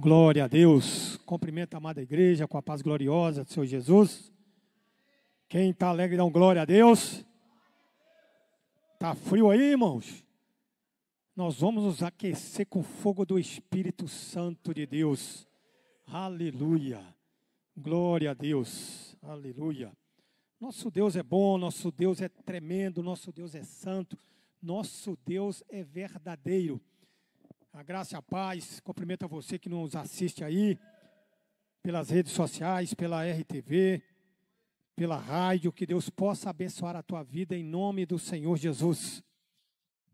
Glória a Deus. Cumprimento a amada igreja com a paz gloriosa do Senhor Jesus. Quem está alegre, dá um glória a Deus. Está frio aí, irmãos? Nós vamos nos aquecer com o fogo do Espírito Santo de Deus. Aleluia. Glória a Deus. Aleluia. Nosso Deus é bom, nosso Deus é tremendo, nosso Deus é santo, nosso Deus é verdadeiro. A graça e a paz, cumprimento a você que nos assiste aí, pelas redes sociais, pela RTV, pela rádio, que Deus possa abençoar a tua vida em nome do Senhor Jesus.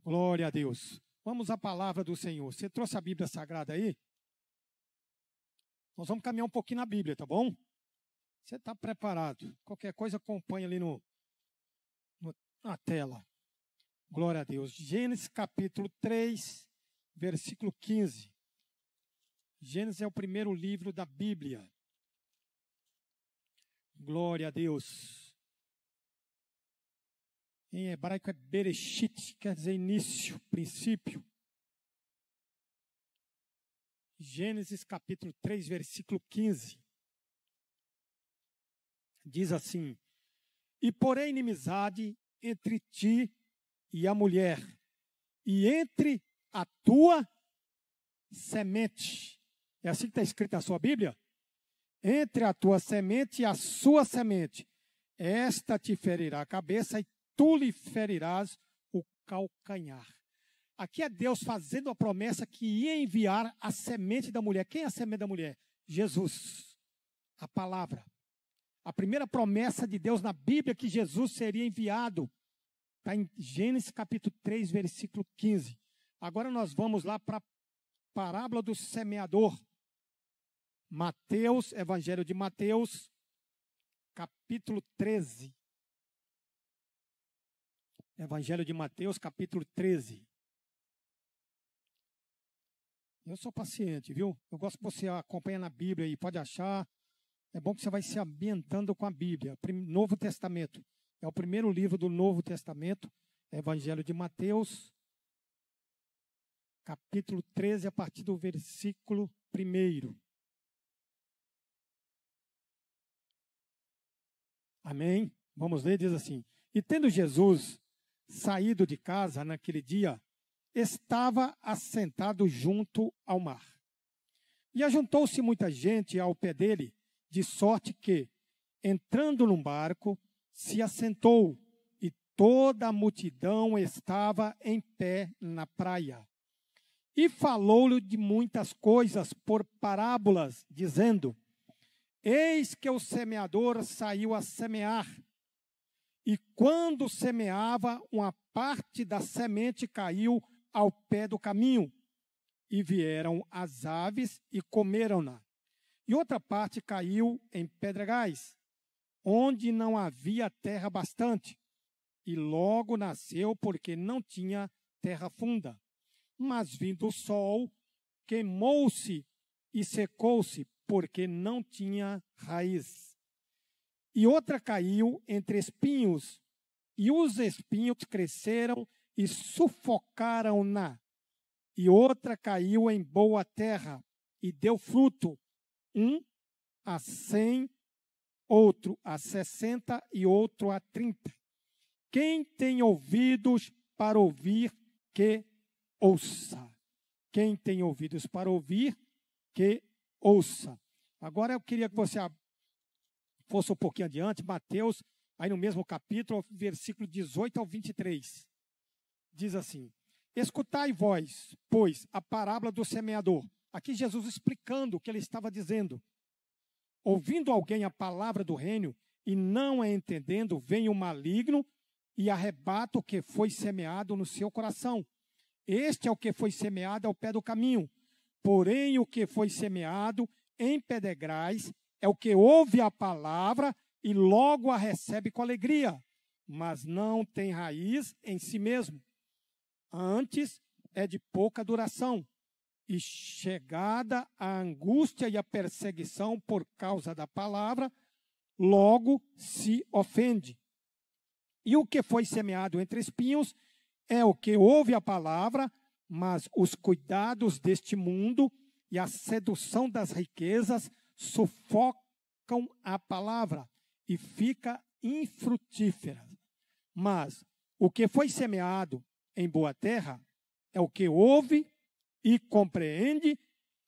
Glória a Deus. Vamos à palavra do Senhor. Você trouxe a Bíblia Sagrada aí? Nós vamos caminhar um pouquinho na Bíblia, tá bom? Você está preparado? Qualquer coisa acompanha ali na tela. Glória a Deus. Gênesis capítulo 3, versículo 15. Gênesis é o primeiro livro da Bíblia. Glória a Deus. Em hebraico é Bereshit, quer dizer início, princípio. Gênesis capítulo 3, versículo 15. Diz assim: E porém inimizade entre ti e a mulher, e entre a tua semente. É assim que está escrito na sua Bíblia? Entre a tua semente e a sua semente, esta te ferirá a cabeça e tu lhe ferirás o calcanhar. Aqui é Deus fazendo a promessa que ia enviar a semente da mulher. Quem é a semente da mulher? Jesus, a palavra. A primeira promessa de Deus na Bíblia que Jesus seria enviado está em Gênesis capítulo 3, versículo 15. Agora nós vamos lá para a parábola do semeador. Mateus, Evangelho de Mateus, capítulo 13. Evangelho de Mateus, capítulo 13. Eu sou paciente, viu? Eu gosto que você acompanhe na Bíblia aí, pode achar. É bom que você vai se ambientando com a Bíblia. Novo Testamento. É o primeiro livro do Novo Testamento. Evangelho de Mateus, capítulo 13, a partir do versículo 1. Amém? Vamos ler, diz assim: E tendo Jesus saído de casa naquele dia, estava assentado junto ao mar. E ajuntou-se muita gente ao pé dele, de sorte que, entrando num barco, se assentou, e toda a multidão estava em pé na praia. E falou-lhe de muitas coisas por parábolas, dizendo: Eis que o semeador saiu a semear. E quando semeava, uma parte da semente caiu ao pé do caminho, e vieram as aves e comeram-na. E outra parte caiu em pedregais, onde não havia terra bastante, e logo nasceu porque não tinha terra funda. Mas vindo o sol, queimou-se e secou-se, porque não tinha raiz. E outra caiu entre espinhos, e os espinhos cresceram e sufocaram-na. E outra caiu em boa terra, e deu fruto, 100, outro a 60 e outro a 30. Quem tem ouvidos para ouvir, que ouça. Quem tem ouvidos para ouvir, que ouça. Agora eu queria que você fosse um pouquinho adiante, Mateus, aí no mesmo capítulo, versículo 18 ao 23. Diz assim: Escutai vós, pois, a parábola do semeador. Aqui Jesus explicando o que ele estava dizendo. Ouvindo alguém a palavra do reino e não a entendendo, vem o maligno e arrebata o que foi semeado no seu coração. Este é o que foi semeado ao pé do caminho. Porém, o que foi semeado em pedregais é o que ouve a palavra e logo a recebe com alegria, mas não tem raiz em si mesmo. Antes é de pouca duração, e chegada a angústia e a perseguição por causa da palavra, logo se ofende. E o que foi semeado entre espinhos é o que ouve a palavra, mas os cuidados deste mundo e a sedução das riquezas sufocam a palavra e fica infrutífera. Mas o que foi semeado em boa terra é o que ouve e compreende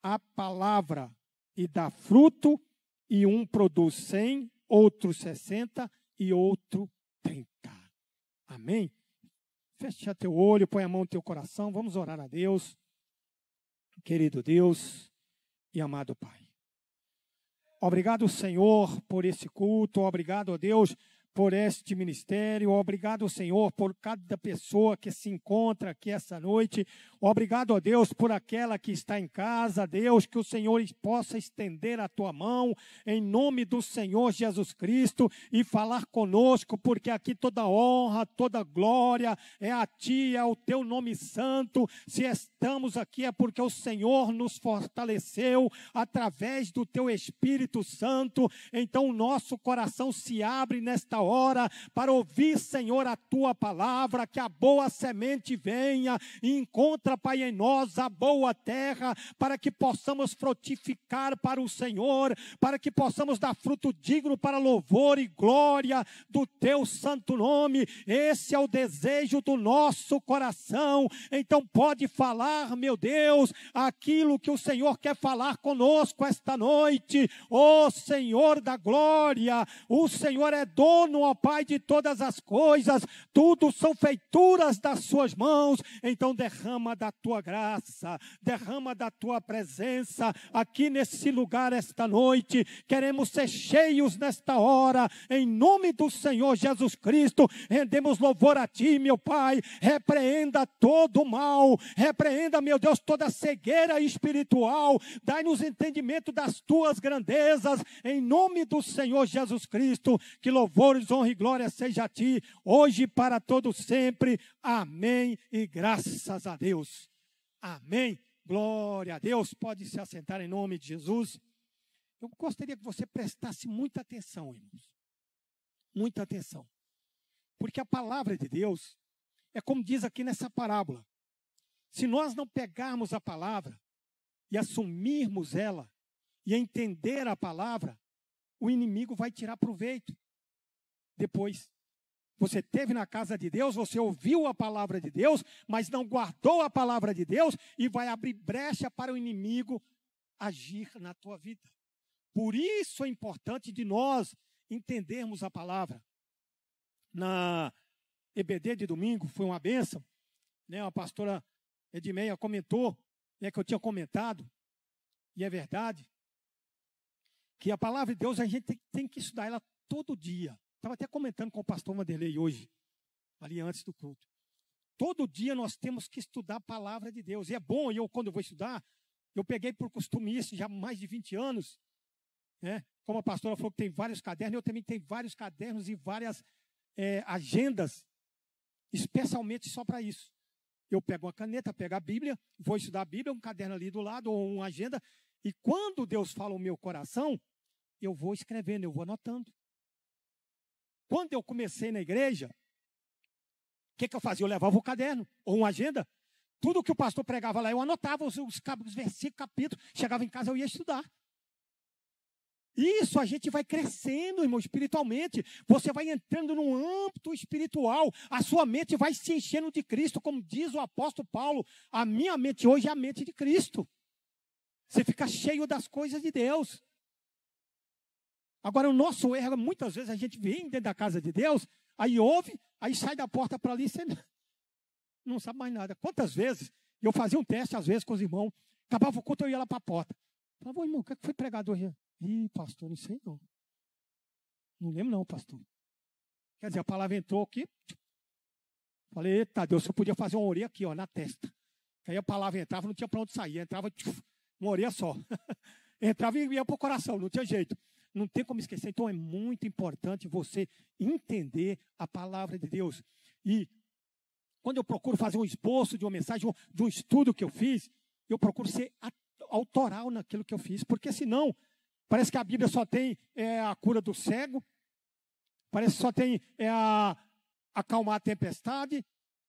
a palavra e dá fruto, e um produz 100, outro 60 e outro 30. Amém? Fecha teu olho, põe a mão no teu coração, vamos orar a Deus. Querido Deus e amado Pai. Obrigado, Senhor, por esse culto, obrigado, Deus, por este ministério, obrigado, Senhor, por cada pessoa que se encontra aqui essa noite, obrigado, Deus, por aquela que está em casa, Deus, que o Senhor possa estender a tua mão, em nome do Senhor Jesus Cristo, e falar conosco, porque aqui toda honra, toda glória é a Ti, é o Teu nome santo. Se estamos aqui é porque o Senhor nos fortaleceu através do Teu Espírito Santo, então o nosso coração se abre nesta hora para ouvir, Senhor, a Tua palavra, que a boa semente venha e encontra, Pai, em nós a boa terra, para que possamos frutificar para o Senhor, para que possamos dar fruto digno para louvor e glória do Teu santo nome. Esse é o desejo do nosso coração. Então pode falar, meu Deus, aquilo que o Senhor quer falar conosco esta noite. Ó Senhor da glória, o Senhor é dono, ó Pai, de todas as coisas, tudo são feituras das suas mãos. Então derrama da tua graça, derrama da tua presença aqui nesse lugar esta noite. Queremos ser cheios nesta hora, em nome do Senhor Jesus Cristo. Rendemos louvor a Ti, meu Pai. Repreenda todo o mal, repreenda, meu Deus, toda cegueira espiritual. Dai-nos entendimento das Tuas grandezas, em nome do Senhor Jesus Cristo. Que louvores, honra e glória seja a Ti, hoje e para todo sempre. Amém e graças a Deus. Amém. Glória a Deus. Pode se assentar em nome de Jesus. Eu gostaria que você prestasse muita atenção, irmãos. Muita atenção. Porque a palavra de Deus é como diz aqui nessa parábola. Se nós não pegarmos a palavra e assumirmos ela e entender a palavra, o inimigo vai tirar proveito. Depois, você esteve na casa de Deus, você ouviu a palavra de Deus, mas não guardou a palavra de Deus e vai abrir brecha para o inimigo agir na tua vida. Por isso é importante de nós entendermos a palavra. Na EBD de domingo, foi uma bênção, né? A pastora Edmeia comentou, né, que eu tinha comentado, e é verdade, que a palavra de Deus a gente tem que estudar ela todo dia. Estava até comentando com o pastor Vanderlei hoje, ali antes do culto. Todo dia nós temos que estudar a palavra de Deus. E é bom, quando eu vou estudar, eu peguei por costume isso já há mais de 20 anos. Né? Como a pastora falou que tem vários cadernos, eu também tenho vários cadernos e várias agendas, especialmente só para isso. Eu pego uma caneta, pego a Bíblia, vou estudar a Bíblia, um caderno ali do lado, ou uma agenda, e quando Deus fala o meu coração, eu vou escrevendo, eu vou anotando. Quando eu comecei na igreja, o que eu fazia? Eu levava o caderno, ou uma agenda, tudo que o pastor pregava lá, eu anotava os versículos, capítulos, chegava em casa, eu ia estudar. Isso a gente vai crescendo, irmão, espiritualmente. Você vai entrando num âmbito espiritual. A sua mente vai se enchendo de Cristo, como diz o apóstolo Paulo. A minha mente hoje é a mente de Cristo. Você fica cheio das coisas de Deus. Agora, o nosso erro, muitas vezes a gente vem dentro da casa de Deus, aí ouve, aí sai da porta para ali, você não sabe mais nada. Quantas vezes eu fazia um teste, às vezes, com os irmãos, acabava o culto, eu ia lá para a porta. Falava, irmão, o que foi pregado hoje? Ih, pastor, não sei não. Não lembro não, pastor. Quer dizer, a palavra entrou aqui. Falei, eita Deus, eu podia fazer uma orelha aqui, ó, na testa. Aí a palavra entrava, não tinha para onde sair. Entrava, uma orelha só. Entrava e ia para o coração, não tinha jeito. Não tem como esquecer. Então é muito importante você entender a palavra de Deus. E quando eu procuro fazer um esboço de uma mensagem, de um estudo que eu fiz, eu procuro ser autoral naquilo que eu fiz. Porque senão, parece que a Bíblia só tem a cura do cego, parece que só tem acalmar a tempestade,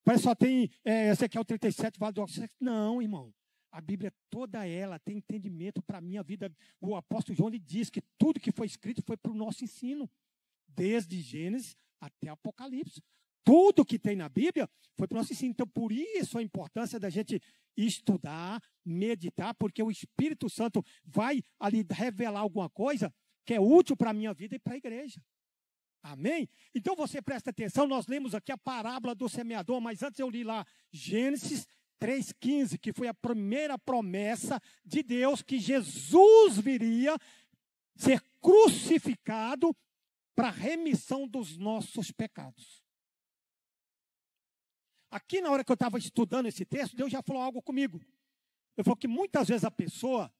parece que só tem Ezequiel 37, vale do oxigênio. Não, irmão. A Bíblia toda ela tem entendimento para a minha vida. O apóstolo João ele diz que tudo que foi escrito foi para o nosso ensino. Desde Gênesis até Apocalipse. Tudo que tem na Bíblia foi para o nosso ensino. Então, por isso a importância da gente estudar, meditar, porque o Espírito Santo vai ali revelar alguma coisa que é útil para a minha vida e para a igreja. Amém? Então, você presta atenção, nós lemos aqui a parábola do semeador, mas antes eu li lá Gênesis 3,15, que foi a primeira promessa de Deus que Jesus viria ser crucificado para a remissão dos nossos pecados. Aqui, na hora que eu estava estudando esse texto, Deus já falou algo comigo. Ele falou que muitas vezes a pessoa,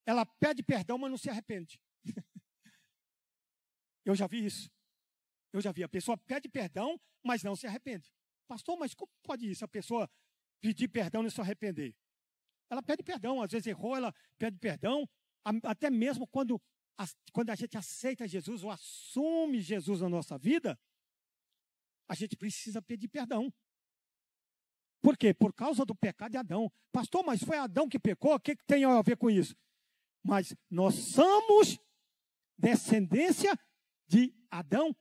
ela pede perdão, mas não se arrepende. Eu já vi isso. Eu já vi. A pessoa pede perdão, mas não se arrepende. Pastor, mas como pode isso? A pessoa pedir perdão e não se arrepender? Ela pede perdão. Às vezes errou, ela pede perdão. Até mesmo quando a gente aceita Jesus ou assume Jesus na nossa vida, a gente precisa pedir perdão. Por quê? Por causa do pecado de Adão. Pastor, mas foi Adão que pecou? O que tem a ver com isso? Mas nós somos descendência de Adão.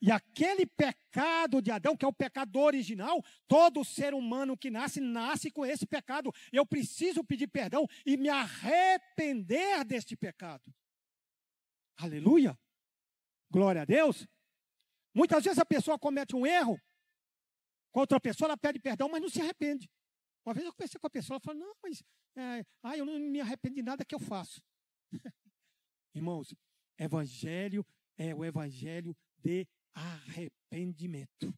E aquele pecado de Adão, que é o pecado original, todo ser humano que nasce com esse pecado. Eu preciso pedir perdão e me arrepender deste pecado. Aleluia. Glória a Deus. Muitas vezes a pessoa comete um erro com outra pessoa, ela pede perdão, mas não se arrepende. Uma vez eu conversei com a pessoa, ela falou, não, mas eu não me arrependo de nada que eu faço. Irmãos, evangelho é o evangelho de arrependimento.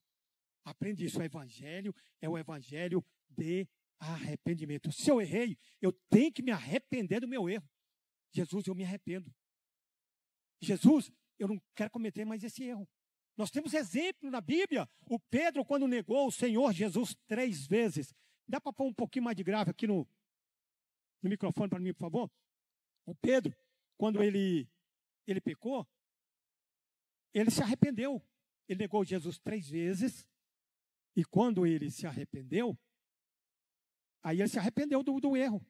Aprende isso, o evangelho é o evangelho de arrependimento. Se eu errei, eu tenho que me arrepender do meu erro. Jesus, eu me arrependo. Jesus, eu não quero cometer mais esse erro. Nós temos exemplo na Bíblia. O Pedro, quando negou o Senhor Jesus 3 vezes. Dá para pôr um pouquinho mais de grave aqui no microfone para mim, por favor? O Pedro, quando ele pecou, ele se arrependeu. Ele negou Jesus 3 vezes. E quando ele se arrependeu, aí ele se arrependeu do erro.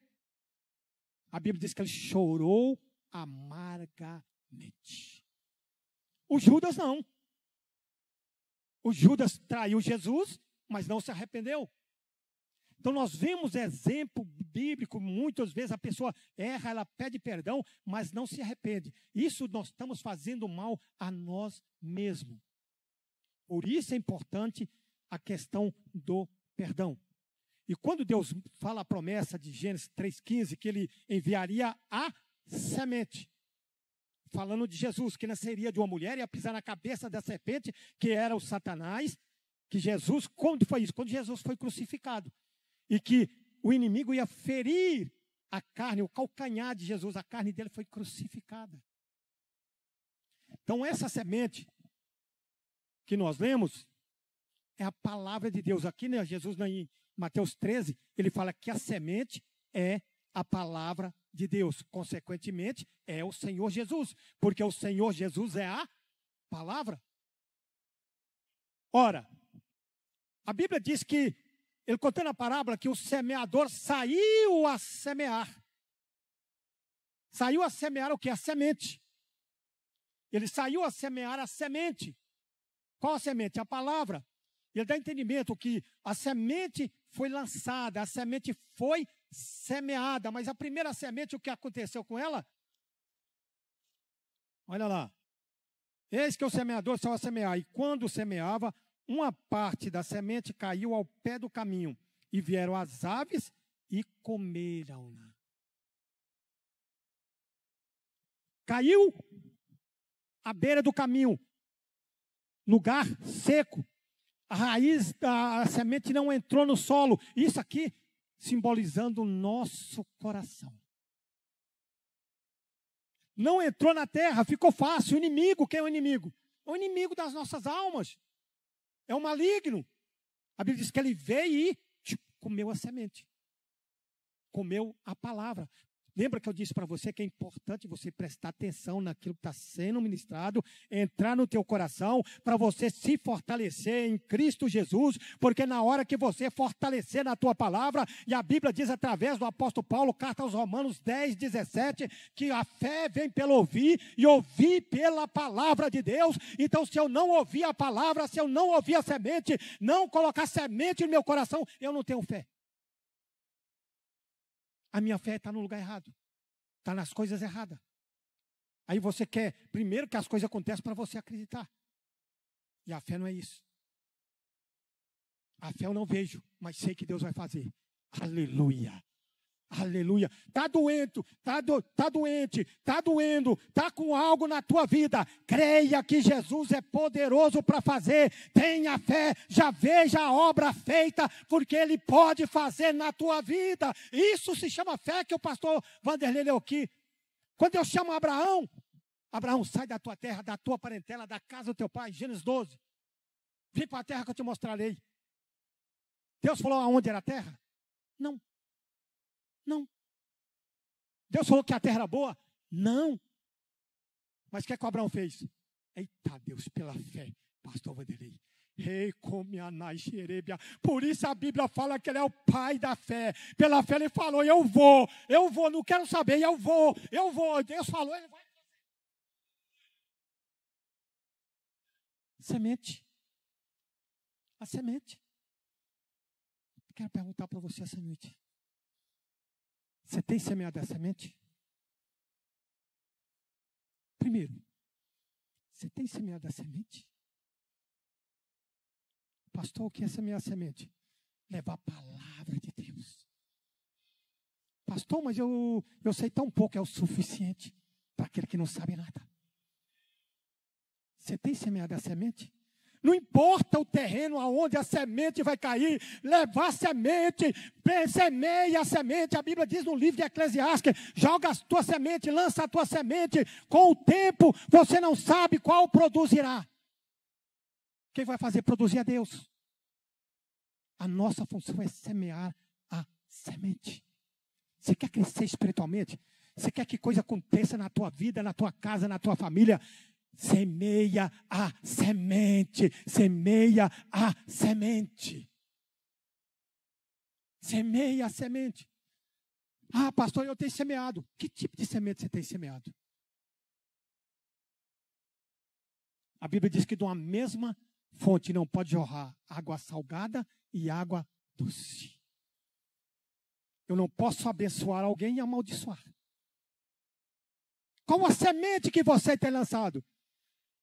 A Bíblia diz que ele chorou amargamente. O Judas não. O Judas traiu Jesus, mas não se arrependeu. Então nós vemos exemplo bíblico, muitas vezes a pessoa erra, ela pede perdão, mas não se arrepende. Isso nós estamos fazendo mal a nós mesmos. Por isso é importante a questão do perdão. E quando Deus fala a promessa de Gênesis 3,15, que ele enviaria a semente, falando de Jesus, que nasceria de uma mulher e ia pisar na cabeça da serpente, que era o Satanás, que Jesus, quando foi isso? Quando Jesus foi crucificado. E que o inimigo ia ferir a carne, o calcanhar de Jesus, a carne dele foi crucificada. Então essa semente que nós lemos é a palavra de Deus. Aqui, né, Jesus, em Mateus 13, ele fala que a semente é a palavra de Deus. Consequentemente, é o Senhor Jesus. Porque o Senhor Jesus é a palavra. Ora, a Bíblia diz que, ele contando a parábola, que o semeador saiu a semear. Saiu a semear o que? A semente. Ele saiu a semear a semente. Qual a semente? A palavra. Ele dá entendimento que a semente foi lançada, a semente foi semeada, mas a primeira semente, o que aconteceu com ela? Olha lá. Eis que o semeador saiu a semear, e quando semeava, uma parte da semente caiu ao pé do caminho, e vieram as aves e comeram-na. Caiu à beira do caminho, lugar seco. A raiz da semente não entrou no solo. Isso aqui simbolizando o nosso coração. Não entrou na terra, ficou fácil. O inimigo, quem é o inimigo? É o inimigo das nossas almas. É o maligno. A Bíblia diz que ele veio e comeu a semente. Comeu a palavra. Lembra que eu disse para você que é importante você prestar atenção naquilo que está sendo ministrado, entrar no teu coração, para você se fortalecer em Cristo Jesus, porque na hora que você fortalecer na tua palavra, e a Bíblia diz através do apóstolo Paulo, carta aos Romanos 10, 17, que a fé vem pelo ouvir e ouvir pela palavra de Deus. Então, se eu não ouvir a palavra, se eu não ouvir a semente, não colocar semente no meu coração, eu não tenho fé. A minha fé está no lugar errado. Está nas coisas erradas. Aí você quer, primeiro, que as coisas aconteçam para você acreditar. E a fé não é isso. A fé eu não vejo, mas sei que Deus vai fazer. Aleluia. Aleluia. Está doendo, está doente, está doendo, está com algo na tua vida. Creia que Jesus é poderoso para fazer. Tenha fé, já veja a obra feita, porque Ele pode fazer na tua vida. Isso se chama fé, que o pastor Vanderlei leu aqui. Quando eu chamo Abraão, Abraão, sai da tua terra, da tua parentela, da casa do teu pai, Gênesis 12. Vem para a terra que eu te mostrarei. Deus falou aonde era a terra? Não. Não. Deus falou que a terra era boa? Não. Mas o que é que o Abraão fez? Eita Deus, pela fé, pastor Vanderlei. Por isso a Bíblia fala que ele é o pai da fé. Pela fé ele falou, eu vou, não quero saber, eu vou. Deus falou, ele vai fazer. Semente. A semente. Quero perguntar para você essa noite. Você tem semeado a semente? Primeiro, você tem semeado a semente? Pastor, o que é semear a semente? Levar a palavra de Deus. Pastor, mas eu sei tão pouco, é o suficiente para aquele que não sabe nada. Você tem semeado a semente? Não importa o terreno aonde a semente vai cair, levar a semente, semeia a semente. A Bíblia diz no livro de Eclesiastes, joga a tua semente, lança a tua semente. Com o tempo, você não sabe qual produzirá. Quem vai fazer produzir é Deus. A nossa função é semear a semente. Você quer crescer espiritualmente? Você quer que coisa aconteça na tua vida, na tua casa, na tua família? Semeia a semente, semeia a semente. Semeia a semente. Ah, pastor, eu tenho semeado. Que tipo de semente você tem semeado? A Bíblia diz que de uma mesma fonte não pode jorrar água salgada e água doce. Eu não posso abençoar alguém e amaldiçoar. Qual a semente que você tem lançado?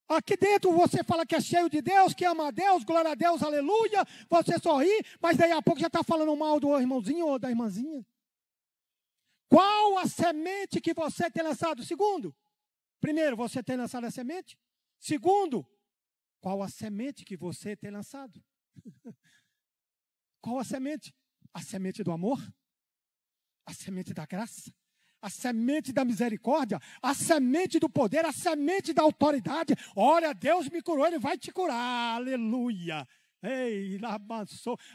Aqui dentro você fala que é cheio de Deus, que ama a Deus, glória a Deus, aleluia. Você sorri, mas daí a pouco já está falando mal do irmãozinho ou da irmãzinha. Qual a semente que você tem lançado? Segundo, primeiro, você tem lançado a semente? Segundo, qual a semente que você tem lançado? Qual a semente? A semente do amor? A semente da graça? A semente da misericórdia, a semente do poder, a semente da autoridade. Olha, Deus me curou, Ele vai te curar, aleluia. Ei,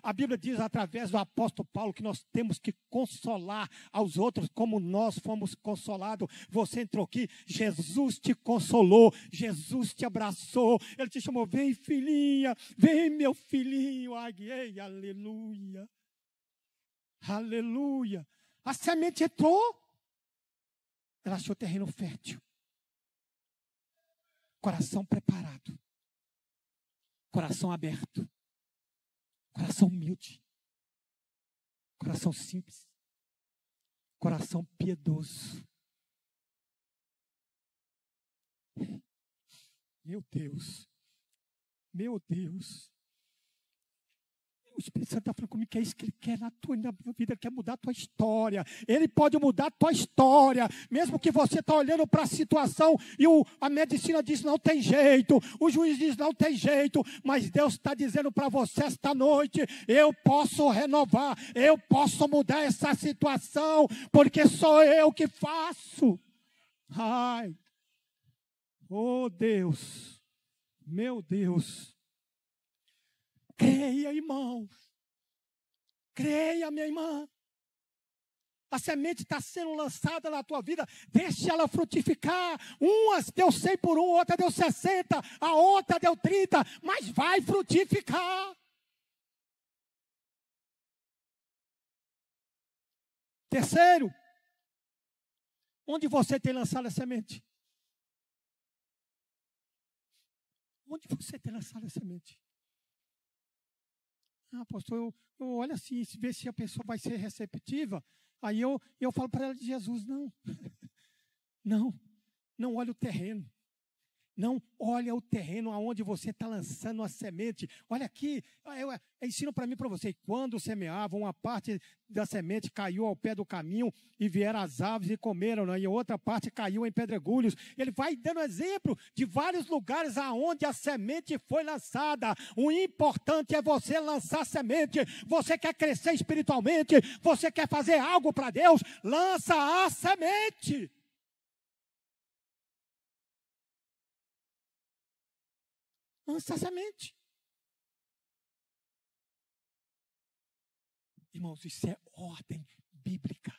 a Bíblia diz através do apóstolo Paulo que nós temos que consolar aos outros como nós fomos consolados. Você entrou aqui, Jesus te consolou, Jesus te abraçou, Ele te chamou, vem filhinha, vem meu filhinho, ei, aleluia, aleluia. A semente entrou. Ela achou terreno fértil. Coração preparado. Coração aberto. Coração humilde. Coração simples. Coração piedoso. Meu Deus. Meu Deus. O Espírito Santo está falando comigo que é isso que Ele quer na tua vida, Ele quer mudar a tua história. Ele pode mudar a tua história, mesmo que você está olhando para a situação e a medicina diz não tem jeito, o juiz diz não tem jeito, mas Deus está dizendo para você esta noite, eu posso renovar, eu posso mudar essa situação, porque sou eu que faço. Ai, oh Deus, meu Deus. Creia, irmão. Creia, minha irmã. A semente está sendo lançada na tua vida, deixa ela frutificar. Umas deu 100 por um, outra deu 60, a outra deu 30, mas vai frutificar. Terceiro, onde você tem lançado a semente? Onde você tem lançado a semente? Ah, pastor, eu olho assim, ver se a pessoa vai ser receptiva. Aí eu falo para ela de Jesus, não. Não olha o terreno. Não olha o terreno aonde você está lançando a semente. Olha aqui, eu ensino para mim e para você. Quando semeavam, uma parte da semente caiu ao pé do caminho e vieram as aves e comeram, né? E outra parte caiu em pedregulhos. Ele vai dando exemplo de vários lugares aonde a semente foi lançada. O importante é você lançar semente. Você quer crescer espiritualmente, você quer fazer algo para Deus, lança a semente. Lança a semente. Irmãos, isso é ordem bíblica.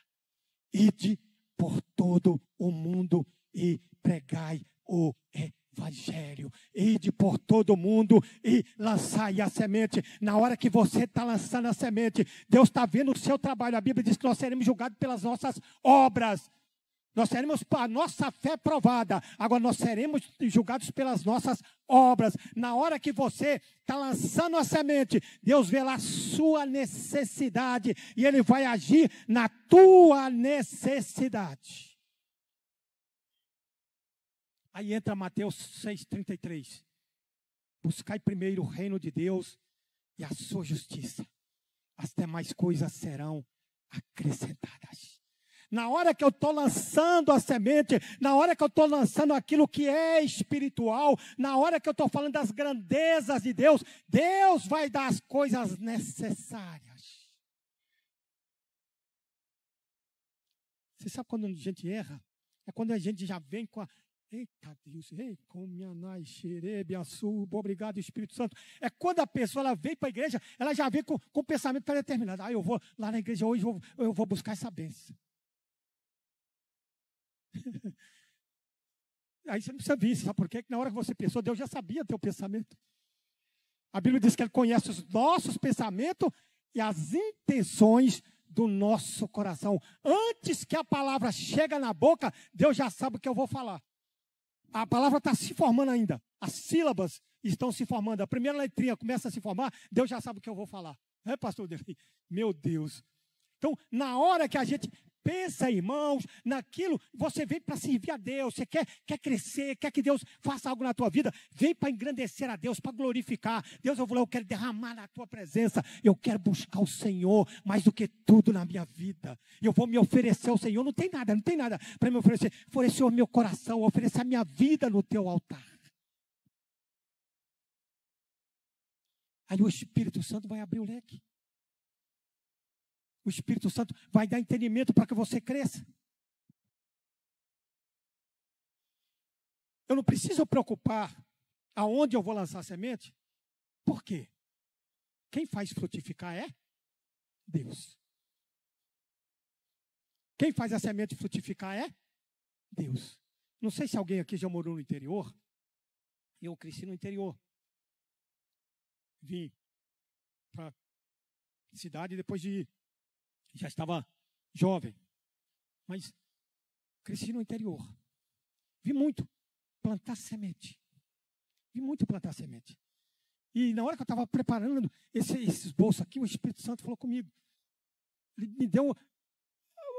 Ide por todo o mundo e pregai o evangelho. Ide por todo o mundo e lançai a semente. Na hora que você está lançando a semente, Deus está vendo o seu trabalho. A Bíblia diz que nós seremos julgados pelas nossas obras. Nós teremos a nossa fé provada. Agora nós seremos julgados pelas nossas obras. Na hora que você está lançando a semente, Deus vê lá a sua necessidade e Ele vai agir na tua necessidade. Aí entra Mateus 6,33. Buscai primeiro o reino de Deus e a sua justiça. As demais coisas serão acrescentadas. Na hora que eu estou lançando a semente, na hora que eu estou lançando aquilo que é espiritual, na hora que eu estou falando das grandezas de Deus, Deus vai dar as coisas necessárias. Você sabe quando a gente erra? É quando a gente já vem com a... Eita Deus, obrigado Espírito Santo. É quando a pessoa ela vem para a igreja, ela já vem com o pensamento pré-determinado. Eu vou lá na igreja hoje, eu vou buscar essa bênção. Aí você não precisa vir, sabe por quê? Que na hora que você pensou, Deus já sabia teu pensamento. A Bíblia diz que Ele conhece os nossos pensamentos e as intenções do nosso coração. Antes que a palavra chegue na boca, Deus já sabe o que eu vou falar. A palavra está se formando ainda. As sílabas estão se formando. A primeira letrinha começa a se formar, Deus já sabe o que eu vou falar. É, pastor? Meu Deus. Então, na hora que a gente pensa, irmãos, naquilo, você vem para servir a Deus, você quer crescer, quer que Deus faça algo na tua vida, vem para engrandecer a Deus, para glorificar. Deus, eu quero derramar na tua presença, eu quero buscar o Senhor mais do que tudo na minha vida. Eu vou me oferecer ao Senhor, não tem nada para me oferecer. Oferecer o meu coração, oferecer a minha vida no teu altar. Aí o Espírito Santo vai abrir o leque. O Espírito Santo vai dar entendimento para que você cresça. Eu não preciso preocupar aonde eu vou lançar a semente. Por quê? Quem faz frutificar é Deus. Quem faz a semente frutificar é Deus. Não sei se alguém aqui já morou no interior. Eu cresci no interior. Vim para a cidade depois de... Já estava jovem, mas cresci no interior. Vi muito plantar semente. E na hora que eu estava preparando esses bolsos aqui, o Espírito Santo falou comigo. Ele me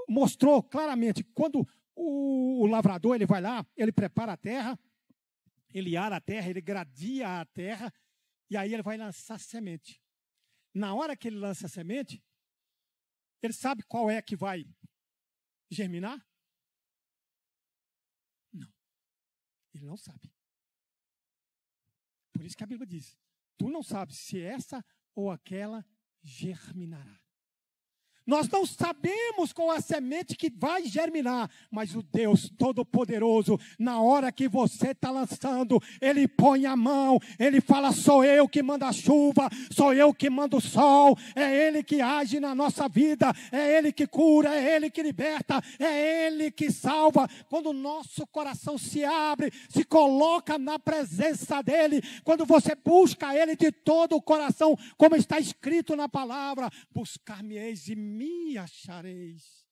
mostrou claramente, quando o lavrador ele vai lá, ele prepara a terra, ele ara a terra, ele gradia a terra, e aí ele vai lançar semente. Na hora que ele lança a semente, ele sabe qual é que vai germinar? Não. Ele não sabe. Por isso que a Bíblia diz, tu não sabes se essa ou aquela germinará. Nós não sabemos qual é a semente que vai germinar, mas o Deus Todo-Poderoso, na hora que você está lançando, Ele põe a mão, Ele fala: sou eu que mando a chuva, sou eu que mando o sol, é Ele que age na nossa vida, é Ele que cura, é Ele que liberta, é Ele que salva. Quando o nosso coração se abre, se coloca na presença dEle, quando você busca Ele de todo o coração, como está escrito na palavra: buscar-me-eis e me achareis,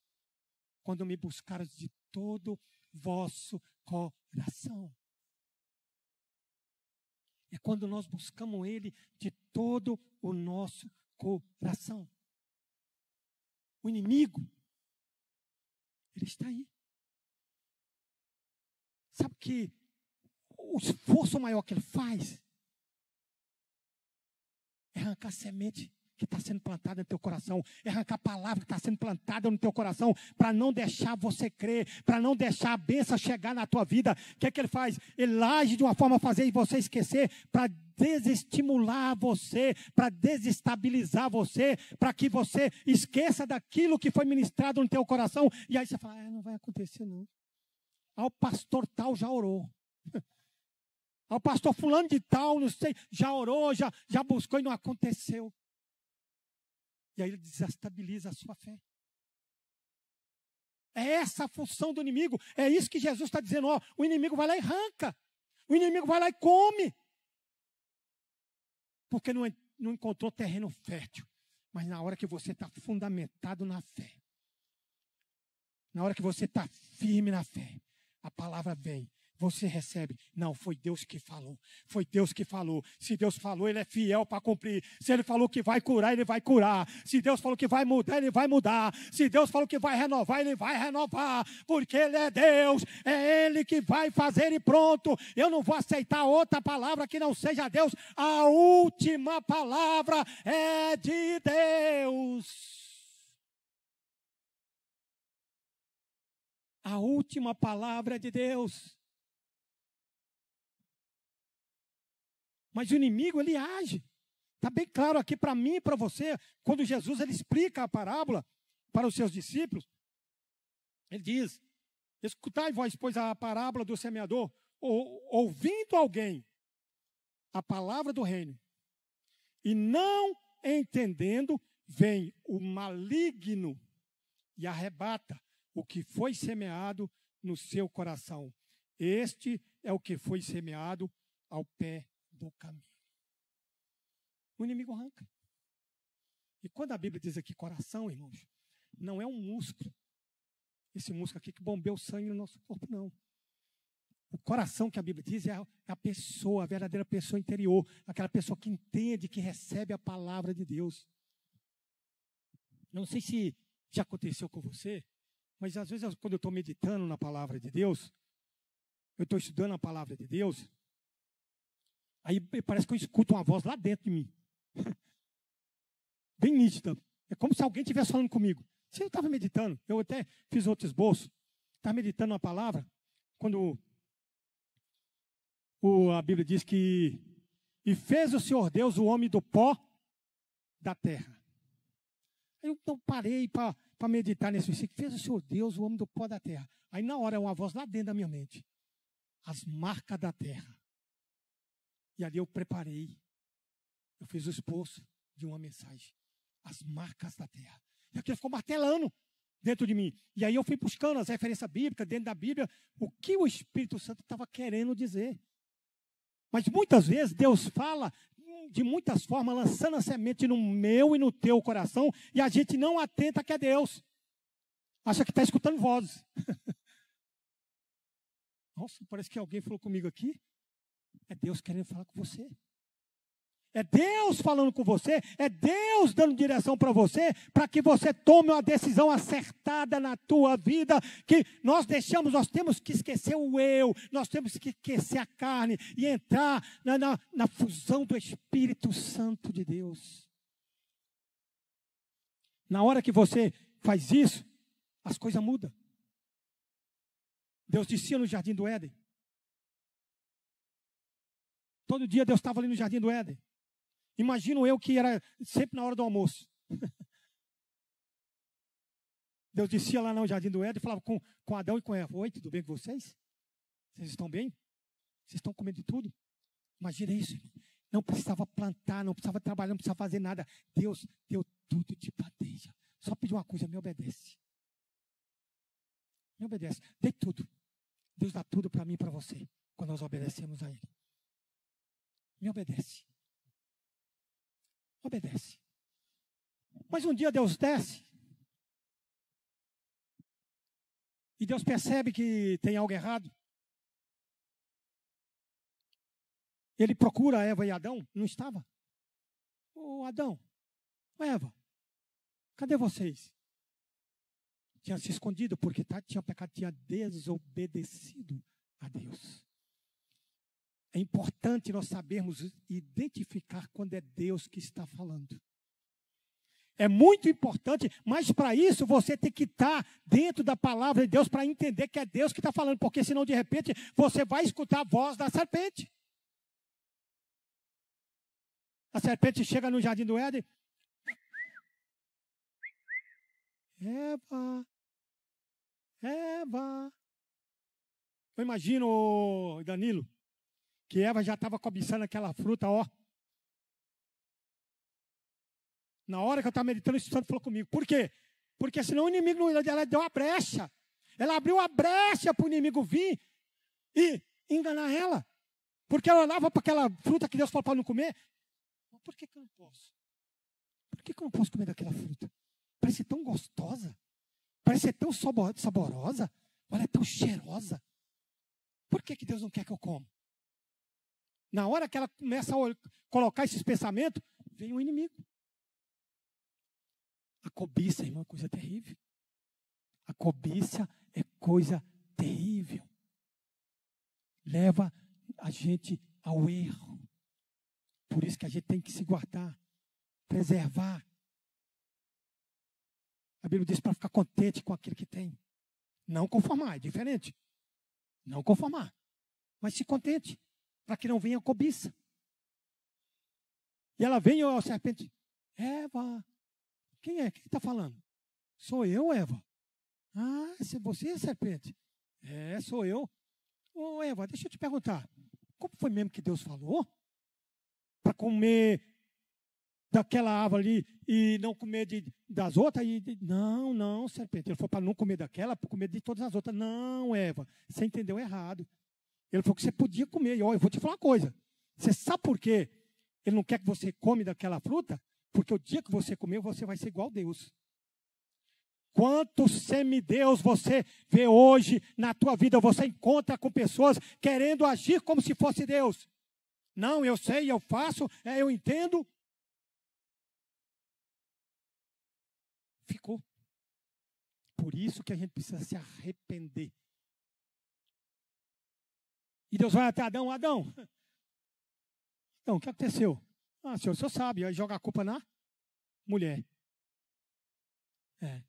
quando me buscares de todo vosso coração. É quando nós buscamos Ele de todo o nosso coração. O inimigo, ele está aí. Sabe que o esforço maior que ele faz é arrancar a semente que está sendo plantada no teu coração, é arrancar a palavra que está sendo plantada no teu coração, para não deixar você crer, para não deixar a bênção chegar na tua vida. O que é que ele faz? Ele age de uma forma a fazer você esquecer, para desestimular você, para desestabilizar você, para que você esqueça daquilo que foi ministrado no teu coração, e aí você fala: não vai acontecer não. O pastor tal já orou. O pastor fulano de tal, não sei, já orou, já buscou e não aconteceu. E aí ele desestabiliza a sua fé. É essa a função do inimigo. É isso que Jesus está dizendo. Ó, o inimigo vai lá e arranca. O inimigo vai lá e come. Porque não encontrou terreno fértil. Mas na hora que você está fundamentado na fé, na hora que você está firme na fé, a palavra vem. Você recebe. Não, foi Deus que falou. Foi Deus que falou. Se Deus falou, Ele é fiel para cumprir. Se Ele falou que vai curar, Ele vai curar. Se Deus falou que vai mudar, Ele vai mudar. Se Deus falou que vai renovar, Ele vai renovar. Porque Ele é Deus. É Ele que vai fazer e pronto. Eu não vou aceitar outra palavra que não seja Deus. A última palavra é de Deus. A última palavra é de Deus. Mas o inimigo, ele age. Está bem claro aqui para mim e para você, quando Jesus ele explica a parábola para os seus discípulos. Ele diz: escutai vós, pois, a parábola do semeador, ouvindo alguém a palavra do reino, e não entendendo, vem o maligno e arrebata o que foi semeado no seu coração. Este é o que foi semeado ao pé do caminho. O inimigo arranca. E quando a Bíblia diz aqui coração, irmãos, não é um músculo. Esse músculo aqui que bombeia o sangue no nosso corpo, não. O coração que a Bíblia diz é a pessoa, a verdadeira pessoa interior. Aquela pessoa que entende, que recebe a palavra de Deus. Não sei se já aconteceu com você, mas às vezes quando eu estou meditando na palavra de Deus, eu estou estudando a palavra de Deus, aí parece que eu escuto uma voz lá dentro de mim. Bem nítida. É como se alguém estivesse falando comigo. Se eu estava meditando, eu até fiz outro esboço. Estava meditando na palavra, quando a Bíblia diz que e fez o Senhor Deus o homem do pó da terra. Aí eu então parei para meditar nesse versículo. Fez o Senhor Deus o homem do pó da terra. Aí na hora é uma voz lá dentro da minha mente. As marcas da terra. E ali eu preparei, eu fiz o esboço de uma mensagem. As marcas da terra. E aquilo ficou martelando dentro de mim. E aí eu fui buscando as referências bíblicas, dentro da Bíblia, o que o Espírito Santo estava querendo dizer. Mas muitas vezes Deus fala de muitas formas, lançando a semente no meu e no teu coração, e a gente não atenta que é Deus. Acha que está escutando vozes. Nossa, parece que alguém falou comigo aqui. É Deus querendo falar com você. É Deus falando com você. É Deus dando direção para você, para que você tome uma decisão acertada na tua vida. Que nós temos que esquecer o eu. Nós temos que esquecer a carne e entrar na fusão do Espírito Santo de Deus. Na hora que você faz isso, as coisas mudam. Deus descia no jardim do Éden. Todo dia Deus estava ali no jardim do Éden. Imagino eu que era sempre na hora do almoço. Deus descia lá no Jardim do Éden e falava com Adão e com Eva: oi, tudo bem com vocês? Vocês estão bem? Vocês estão comendo de tudo? Imagina isso, irmão. Não precisava plantar, não precisava trabalhar, não precisava fazer nada. Deus deu tudo de bandeja. Só pediu uma coisa: me obedece. Me obedece. Dê tudo. Deus dá tudo para mim e para você, quando nós obedecemos a Ele. Me obedece. Obedece. Mas um dia Deus desce. E Deus percebe que tem algo errado. Ele procura Eva e Adão, não estava. Ô Adão, ô Eva, cadê vocês? Tinha se escondido porque tinha pecado, tinha desobedecido a Deus. É importante nós sabermos identificar quando é Deus que está falando. É muito importante, mas para isso você tem que estar dentro da palavra de Deus para entender que é Deus que está falando, porque senão de repente você vai escutar a voz da serpente. A serpente chega no Jardim do Éden. Eva. Eu imagino, Danilo, que Eva já estava cobiçando aquela fruta, ó. Na hora que eu estava meditando, o Espírito Santo falou comigo. Por quê? Porque senão o inimigo, ela deu uma brecha. Ela abriu a brecha para o inimigo vir e enganar ela. Porque ela olhava para aquela fruta que Deus falou para não comer. Por que eu não posso? Por que eu não posso comer daquela fruta? Parece ser tão gostosa. Parece ser tão saborosa. Olha, é tão cheirosa. Por que Deus não quer que eu coma? Na hora que ela começa a colocar esses pensamentos, vem o inimigo. A cobiça, irmão, é coisa terrível. A cobiça é coisa terrível. Leva a gente ao erro. Por isso que a gente tem que se guardar, preservar. A Bíblia diz para ficar contente com aquilo que tem. Não conformar, é diferente. Não conformar. Mas se contente, para que não venha a cobiça. E ela vem ao serpente: Eva, quem é? Quem está falando? Sou eu, Eva. Ah, você é serpente? É, sou eu. Ô, Eva, deixa eu te perguntar. Como foi mesmo que Deus falou? Para comer daquela árvore ali e não comer das outras? Não, serpente. Ele falou para não comer daquela, para comer de todas as outras. Não, Eva, você entendeu errado. Ele falou que você podia comer. E ó, eu vou te falar uma coisa. Você sabe por quê? Ele não quer que você come daquela fruta? Porque o dia que você comer, você vai ser igual a Deus. Quantos semideus você vê hoje na tua vida? Você encontra com pessoas querendo agir como se fosse Deus. Não, eu sei, eu faço, eu entendo. Ficou. Por isso que a gente precisa se arrepender. E Deus vai até Adão: Adão, o que aconteceu? Ah, senhor, o senhor sabe, aí joga a culpa na mulher.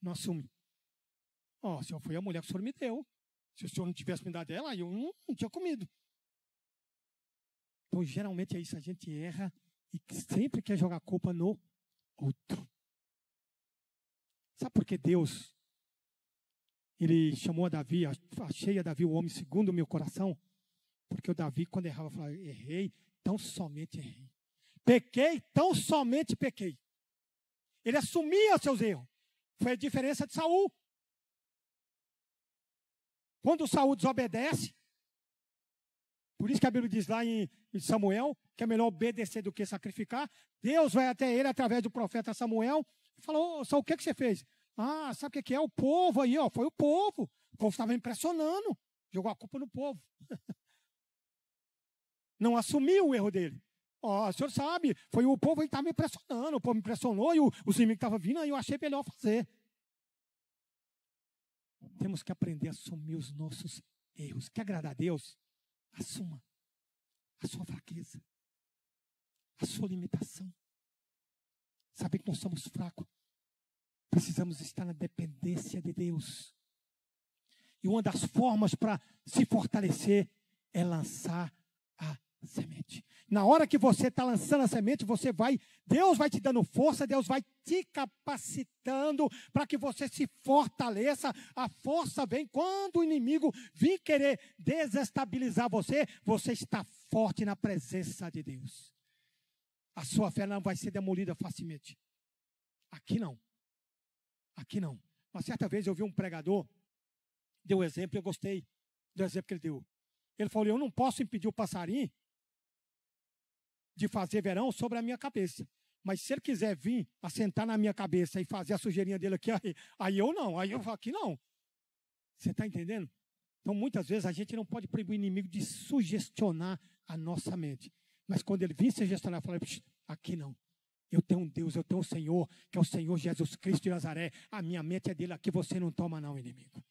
Não assume. Ó, senhor, foi a mulher que o senhor me deu. Se o senhor não tivesse me dado ela, eu não tinha comido. Então, geralmente é isso, a gente erra e sempre quer jogar a culpa no outro. Sabe por que Deus, Ele chamou a Davi, achei a Davi o homem segundo o meu coração? Porque o Davi, quando errava, falava: errei, tão somente errei. Pequei, tão somente pequei. Ele assumia os seus erros. Foi a diferença de Saul. Quando Saul desobedece, por isso que a Bíblia diz lá em Samuel, que é melhor obedecer do que sacrificar. Deus vai até ele através do profeta Samuel e falou: Saul, o que você fez? Ah, sabe o que é? O povo aí, ó, foi o povo. O povo estava impressionando. Jogou a culpa no povo. Não assumiu o erro dele. Ó, o senhor sabe, foi o povo que estava me impressionando. O povo me impressionou e os inimigos estavam vindo, aí eu achei melhor fazer. Temos que aprender a assumir os nossos erros. Quer agradar a Deus? Assuma a sua fraqueza, a sua limitação. Saber que nós somos fracos. Precisamos estar na dependência de Deus. E uma das formas para se fortalecer é lançar a semente. Na hora que você está lançando a semente, Deus vai te dando força, Deus vai te capacitando para que você se fortaleça. A força vem quando o inimigo vir querer desestabilizar você, você está forte na presença de Deus. A sua fé não vai ser demolida facilmente. Aqui não. Aqui não. Uma certa vez eu vi um pregador, deu um exemplo e eu gostei do exemplo que ele deu. Ele falou, eu não posso impedir o passarinho de fazer verão sobre a minha cabeça. Mas se ele quiser vir assentar na minha cabeça e fazer a sujeirinha dele aqui, aí eu não, aí eu aqui não. Você está entendendo? Então, muitas vezes, a gente não pode proibir o inimigo de sugestionar a nossa mente. Mas quando ele vir sugestionar, eu falo, aqui não. Eu tenho um Deus, eu tenho um Senhor, que é o Senhor Jesus Cristo de Nazaré. A minha mente é dele, aqui você não toma não, inimigo.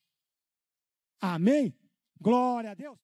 Amém? Glória a Deus.